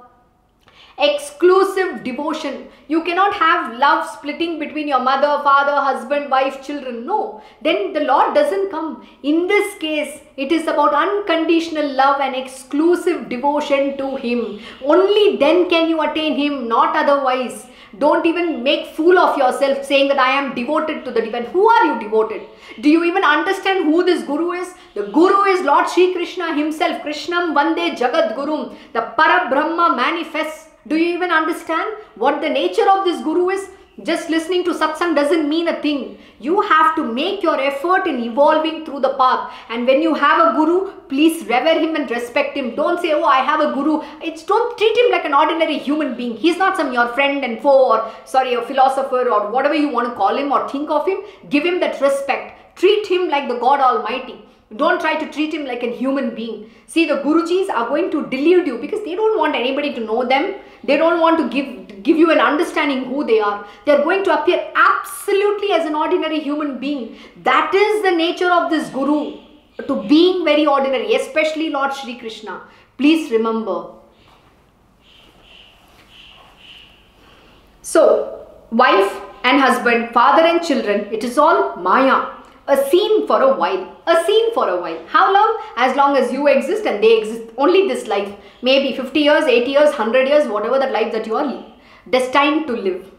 Exclusive devotion. You cannot have love splitting between your mother, father, husband, wife, children. No. Then the Lord doesn't come. In this case, it is about unconditional love and exclusive devotion to him. Only then can you attain him, not otherwise. Don't even make fool of yourself saying that I am devoted to the divine. Who are you devoted? Do you even understand who this Guru is? The Guru is Lord Shri Krishna himself. Krishnam Vande Jagat Gurum. The Parabrahma manifests. Do you even understand what the nature of this Guru is? Just listening to satsang doesn't mean a thing. You have to make your effort in evolving through the path. And when you have a Guru, please revere him and respect him. Don't say, oh, I have a Guru. Don't treat him like an ordinary human being. He's not your friend and foe or a philosopher or whatever you want to call him or think of him. Give him that respect. Treat him like the God Almighty. Don't try to treat him like a human being. See, the Gurujis are going to delude you because they don't want anybody to know them. They don't want to give you an understanding who they are. They are going to appear absolutely as an ordinary human being. That is the nature of this Guru, to being very ordinary, especially Lord Shri Krishna. Please remember. So, wife and husband, father and children, it is all Maya. A scene for a while. A scene for a while. How long? As long as you exist and they exist. Only this life. Maybe 50 years, 80 years, 100 years, whatever that life that you are destined to live.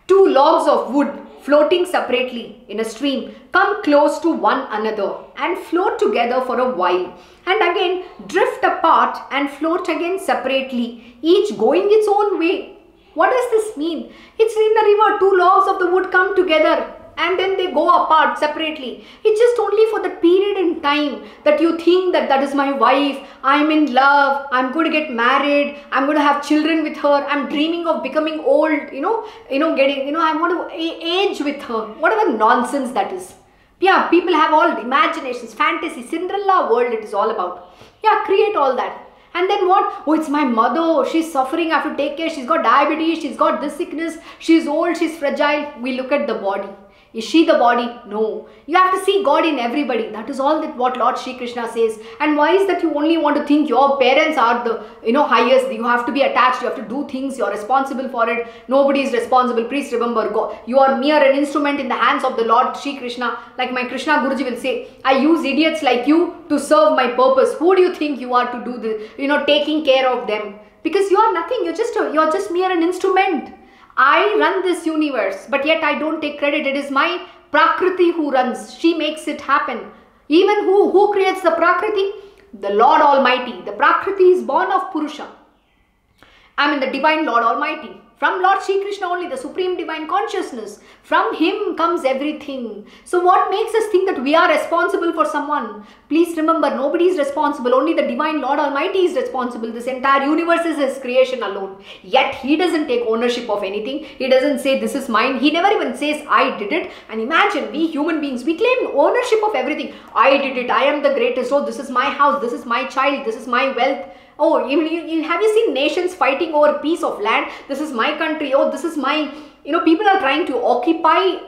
2 logs of wood floating separately in a stream come close to one another and float together for a while. And again drift apart and float again separately, each going its own way. What does this mean? It's in the river, two logs of the wood come together and then they go apart separately. It's just only for the period in time that you think that that is my wife, I'm in love, I'm going to get married, I'm going to have children with her, I'm dreaming of becoming old, I want to age with her. Whatever nonsense that is. Yeah, people have all imaginations, fantasy, Cinderella world it is all about. Yeah, create all that. And then what? Oh, it's my mother. She's suffering. I have to take care. She's got diabetes. She's got this sickness. She's old. She's fragile. We look at the body. Is she the body? No. You have to see God in everybody. That is all that what Lord Shri Krishna says. And why is that you only want to think your parents are the highest? You have to be attached. You have to do things. You are responsible for it. Nobody is responsible. Please remember, God, you are mere an instrument in the hands of the Lord Shri Krishna. Like my Krishna Guruji will say, I use idiots like you to serve my purpose. Who do you think you are to do this? Taking care of them. Because you are nothing. You're just mere an instrument. I run this universe, but yet I don't take credit. It is my Prakriti who runs. She makes it happen. Even who creates the Prakriti? The Lord Almighty. The Prakriti is born of Purusha. I mean the Divine Lord Almighty. From Lord Shri Krishna only, the Supreme Divine Consciousness. From Him comes everything. So what makes us think that we are responsible for someone? Please remember, nobody is responsible. Only the Divine Lord Almighty is responsible. This entire universe is His creation alone. Yet He doesn't take ownership of anything. He doesn't say this is mine. He never even says I did it. And imagine, we human beings, we claim ownership of everything. I did it. I am the greatest. Oh, this is my house. This is my child. This is my wealth. Oh, even have you seen nations fighting over a piece of land? This is my country. Oh, this is my, people are trying to occupy,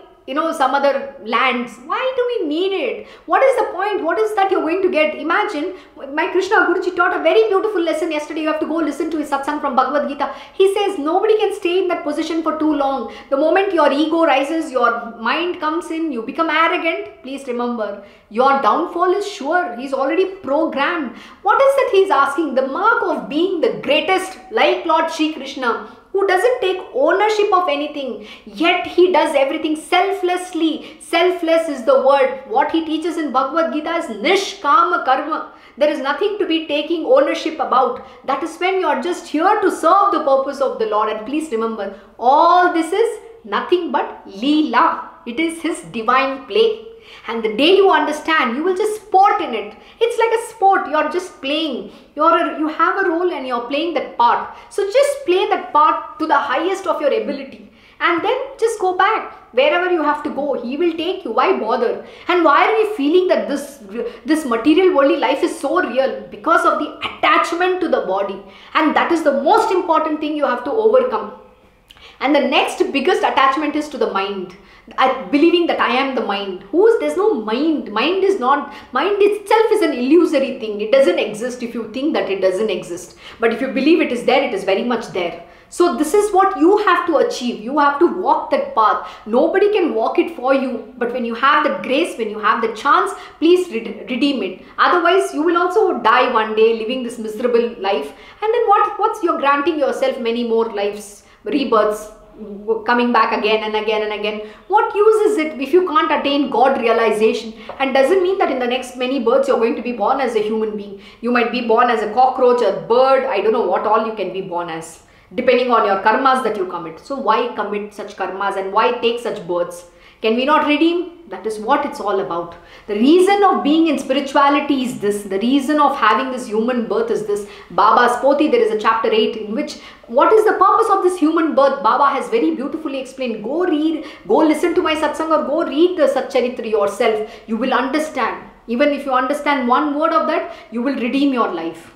some other lands. Why do we need it? What is the point? What is that you're going to get? Imagine, my Krishna Guruji taught a very beautiful lesson yesterday. You have to go listen to his satsang from Bhagavad-Gita. He says, nobody can stay in that position for too long. The moment your ego rises, your mind comes in, you become arrogant. Please remember, your downfall is sure. He's already programmed. What is that he's asking? The mark of being the greatest, like Lord Shri Krishna, who doesn't take ownership of anything, yet he does everything selflessly. Selfless is the word. What he teaches in Bhagavad-Gita is nishkama karma. There is nothing to be taking ownership about. That is when you are just here to serve the purpose of the Lord. And please remember, all this is nothing but Leela. It is His divine play. And the day you understand, you will just sport in it. It's like a sport. You're just playing. You have a role and you're playing that part. So just play that part to the highest of your ability. And then just go back. Wherever you have to go, He will take you. Why bother? And why are we feeling that this material worldly life is so real? Because of the attachment to the body. And that is the most important thing you have to overcome. And the next biggest attachment is to the mind. Believing that I am the mind. There's no mind. Mind itself is an illusory thing. It doesn't exist if you think that it doesn't exist. But if you believe it is there, it is very much there. So this is what you have to achieve. You have to walk that path. Nobody can walk it for you. But when you have that grace, when you have the chance, please redeem it. Otherwise, you will also die one day living this miserable life. And then what's you're granting yourself many more lives, rebirths, coming back again and again and again. What use is it if you can't attain God realization? And doesn't mean that in the next many births you're going to be born as a human being. You might be born as a cockroach, a bird, I don't know what all you can be born as, depending on your karmas that you commit. So why commit such karmas and why take such births? Can we not redeem? That is what it's all about. The reason of being in spirituality is this. The reason of having this human birth is this. Baba's Poti, there is a chapter 8 in which what is the purpose of this human birth? Baba has very beautifully explained. Go read, go listen to my satsang or go read the Charitra yourself. You will understand. Even if you understand one word of that, you will redeem your life.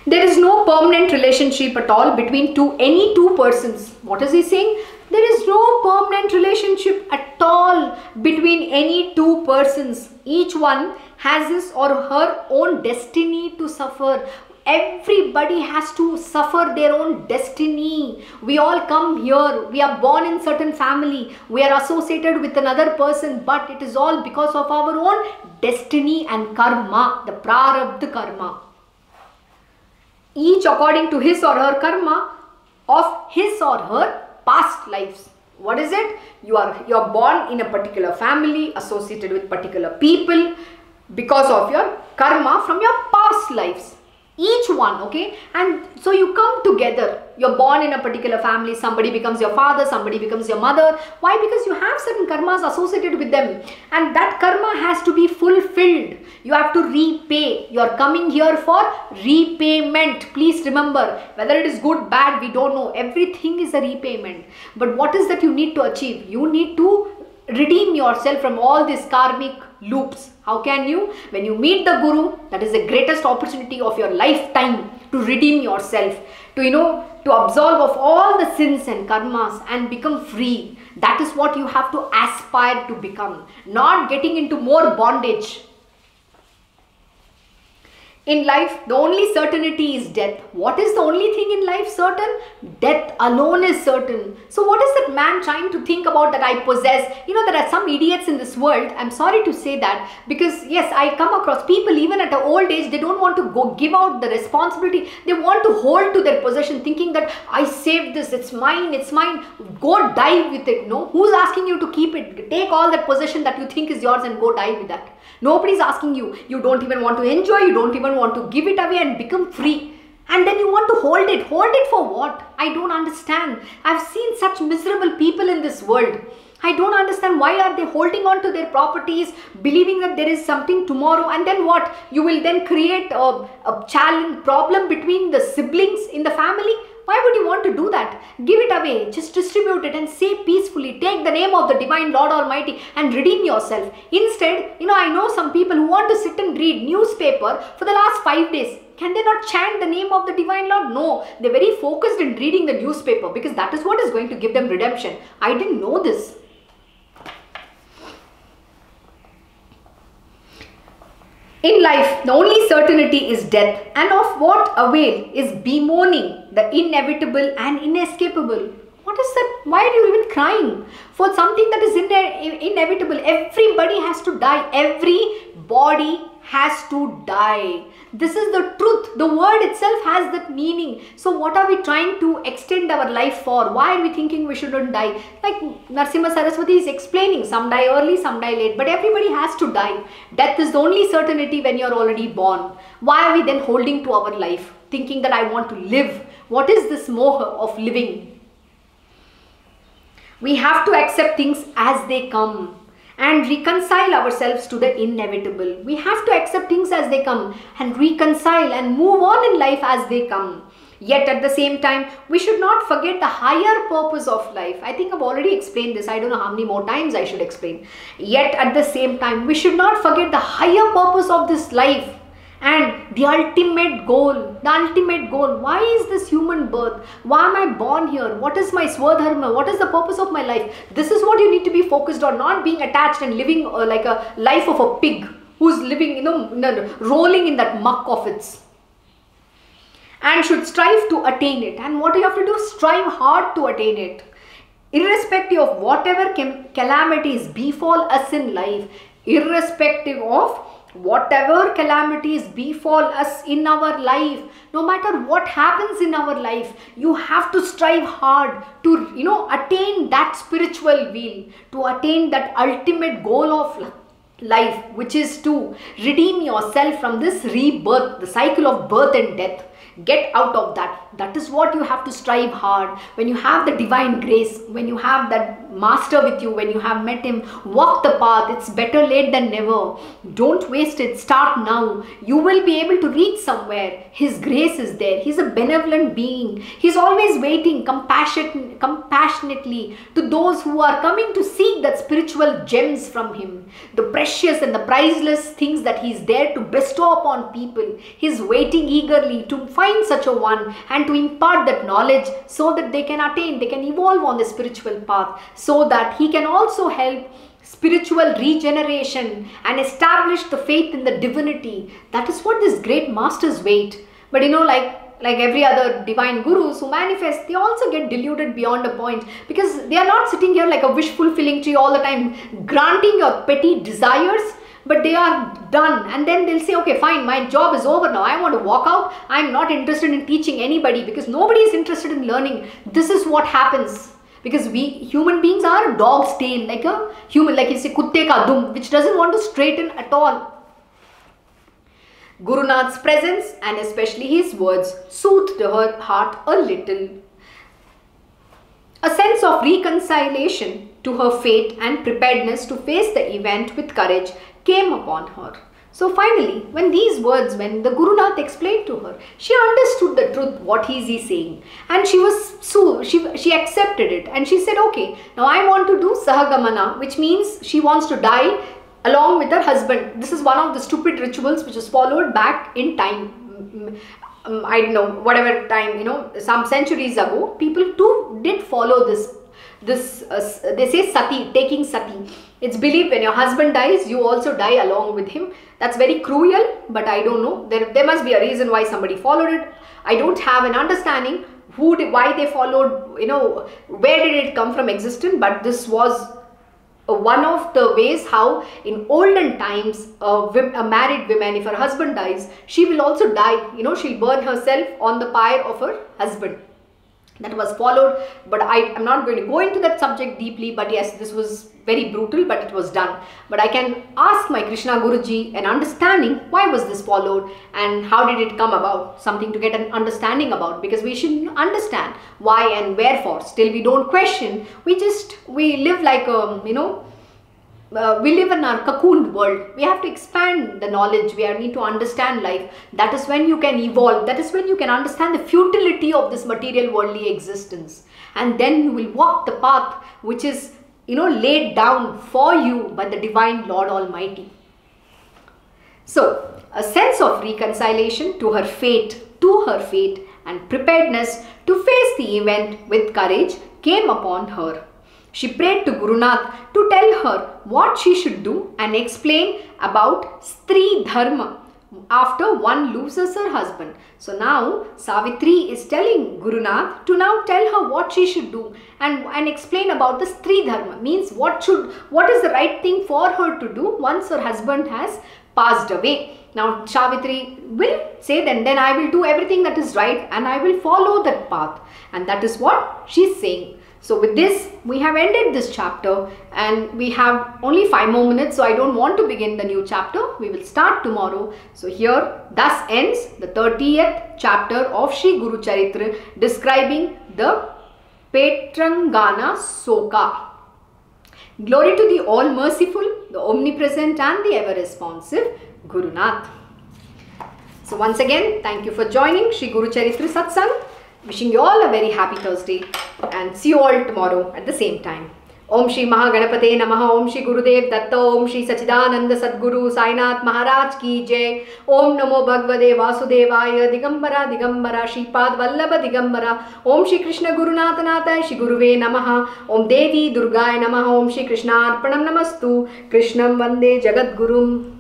There is no permanent relationship at all between any two persons. What is he saying? There is no permanent relationship at all between any two persons. Each one has his or her own destiny to suffer. Everybody has to suffer their own destiny. We all come here. We are born in certain family. We are associated with another person. But it is all because of our own destiny and karma. The prarabdha karma. Each according to his or her karma of his or her past lives. What is it? You are born in a particular family, associated with particular people because of your karma from your past lives. each one, okay? And so you come together. You're born in a particular family, somebody becomes your father, somebody becomes your mother. Why? Because you have certain karmas associated with them, and that karma has to be fulfilled. You have to repay. You're coming here for repayment. Please remember, whether it is good, bad, we don't know. Everything is a repayment. But what is that you need to achieve? You need to redeem yourself from all these karmic loops. How can you? When you meet the Guru, that is the greatest opportunity of your lifetime to redeem yourself, to to absolve of all the sins and karmas and become free. That is what you have to aspire to become, not getting into more bondage. In life, the only certainty is death. What is the only thing in life certain? Death alone is certain. So what is that man trying to think about that I possess? There are some idiots in this world. I'm sorry to say that, because yes, I come across people even at an old age, they don't want to go give out the responsibility. They want to hold to their possession, thinking that I saved this, it's mine, it's mine. Go die with it. No, who's asking you to keep it? Take all that possession that you think is yours and go die with that. Nobody's asking you. You don't even want to enjoy, you don't even want to give it away and become free. And then you want to hold it. Hold it for what? I don't understand. I've seen such miserable people in this world. I don't understand why are they holding on to their properties, believing that there is something tomorrow, and then what? You will then create a challenge, problem between the siblings in the family. Why would you want to do that? Give it away, just distribute it and say peacefully, take the name of the Divine Lord Almighty and redeem yourself. Instead, I know some people who want to sit and read newspaper for the last 5 days. Can they not chant the name of the Divine Lord? No, they're very focused in reading the newspaper because that is what is going to give them redemption. I didn't know this. In life, the only certainty is death, and of what avail is bemoaning the inevitable and inescapable? What is that? Why are you even crying for something that is inevitable? Everybody has to die. Everybody has to die. This is the truth. The word itself has that meaning. So what are we trying to extend our life for? Why are we thinking we shouldn't die? Like Narasimha Saraswati is explaining, some die early, some die late, but everybody has to die. Death is the only certainty when you're already born. Why are we then holding to our life, thinking that I want to live? What is this moha of living? We have to accept things as they come and reconcile ourselves to the inevitable. We have to accept things as they come and reconcile and move on in life as they come. Yet at the same time, we should not forget the higher purpose of life. I think I've already explained this. I don't know how many more times I should explain. Yet at the same time, we should not forget the higher purpose of this life. And the ultimate goal, why is this human birth? Why am I born here? What is my swadharma? What is the purpose of my life? This is what you need to be focused on, not being attached and living like a life of a pig who's living, rolling in that muck of its. And should strive to attain it. And what you have to do, strive hard to attain it. Irrespective of whatever calamities befall us in life, irrespective of whatever calamities befall us in our life, no matter what happens in our life, you have to strive hard to, attain that spiritual will, to attain that ultimate goal of life, which is to redeem yourself from this rebirth, the cycle of birth and death. Get out of that. That is what you have to strive hard. When you have the divine grace, when you have that master with you, when you have met him, walk the path. It's better late than never. Don't waste it. Start now. You will be able to reach somewhere. His grace is there. He's a benevolent being. He's always waiting compassionately to those who are coming to seek that spiritual gems from him. The precious and the priceless things that he's there to bestow upon people. He's waiting eagerly to find such a one and to impart that knowledge so that they can attain, they can evolve on the spiritual path, so that he can also help spiritual regeneration and establish the faith in the divinity. That is what these great masters wait. But like every other divine gurus who manifest, they also get deluded beyond a point, because they are not sitting here like a wish fulfilling tree all the time granting your petty desires. But they are done, and then they'll say, okay, fine, my job is over now. I want to walk out. I'm not interested in teaching anybody, because nobody is interested in learning. This is what happens, because we human beings are a dog's tail, like a human, like you say, kutte ka dum, which doesn't want to straighten at all. Guru Nath's presence and especially his words soothed her heart a little. A sense of reconciliation to her fate and preparedness to face the event with courage came upon her. So finally, when the Guru Nath explained to her, she understood the truth, what is he saying, and she accepted it, and she said, okay, now I want to do Sahagamana, which means she wants to die along with her husband. This is one of the stupid rituals which was followed back in time. I don't know, whatever time, some centuries ago, people too did follow this. They say sati, taking sati. It's believed when your husband dies, you also die along with him. That's very cruel, but I don't know. There must be a reason why somebody followed it. I don't have an understanding why they followed, where did it come from existence, but this was one of the ways how in olden times a married woman, if her husband dies, she will also die. She'll burn herself on the pyre of her husband. That was followed, but I'm not going to go into that subject deeply, but yes, this was very brutal, but it was done. But I can ask my Krishna Guruji an understanding, why was this followed and how did it come about, something to get an understanding about, because we should understand why and wherefore. Still we don't question, we live like we live in our cocooned world. We have to expand the knowledge. We need to understand life. That is when you can evolve. That is when you can understand the futility of this material worldly existence. And then you will walk the path which is, laid down for you by the Divine Lord Almighty. So, a sense of reconciliation to her fate and preparedness to face the event with courage came upon her. She prayed to Guru Nath to tell her what she should do and explain about Shree Dharma after one loses her husband. So now Savitri is telling Guru Nath to now tell her what she should do and explain about the Shree Dharma, means what is the right thing for her to do once her husband has passed away. Now Savitri will say then I will do everything that is right and I will follow that path, and that is what she is saying. So with this, we have ended this chapter and we have only 5 more minutes. So I don't want to begin the new chapter. We will start tomorrow. So here, thus ends the 30th chapter of Sri Guru Charitra, describing the Petrangana Soka. Glory to the all-merciful, the omnipresent and the ever-responsive Guru Nath. So once again, thank you for joining Sri Guru Charitra Satsang. Wishing you all a very happy Thursday and see you all tomorrow at the same time. Om Shri Mahaganapate Namaha. Om Shri Gurudev Datta. Om Shri Sachidananda Sadguru Sainath Maharaj Ki Jai. Om Namo Bhagavate Vasudevaya. Digambara Digambara Shripad Vallabha Digambara. Om Shri Krishna Guru Natha Natha Shri Guruve Namaha. Om Devi Durgaya Namaha. Om Shri Krishna Arpanam Namastu. Krishnam Vande Jagat Gurum.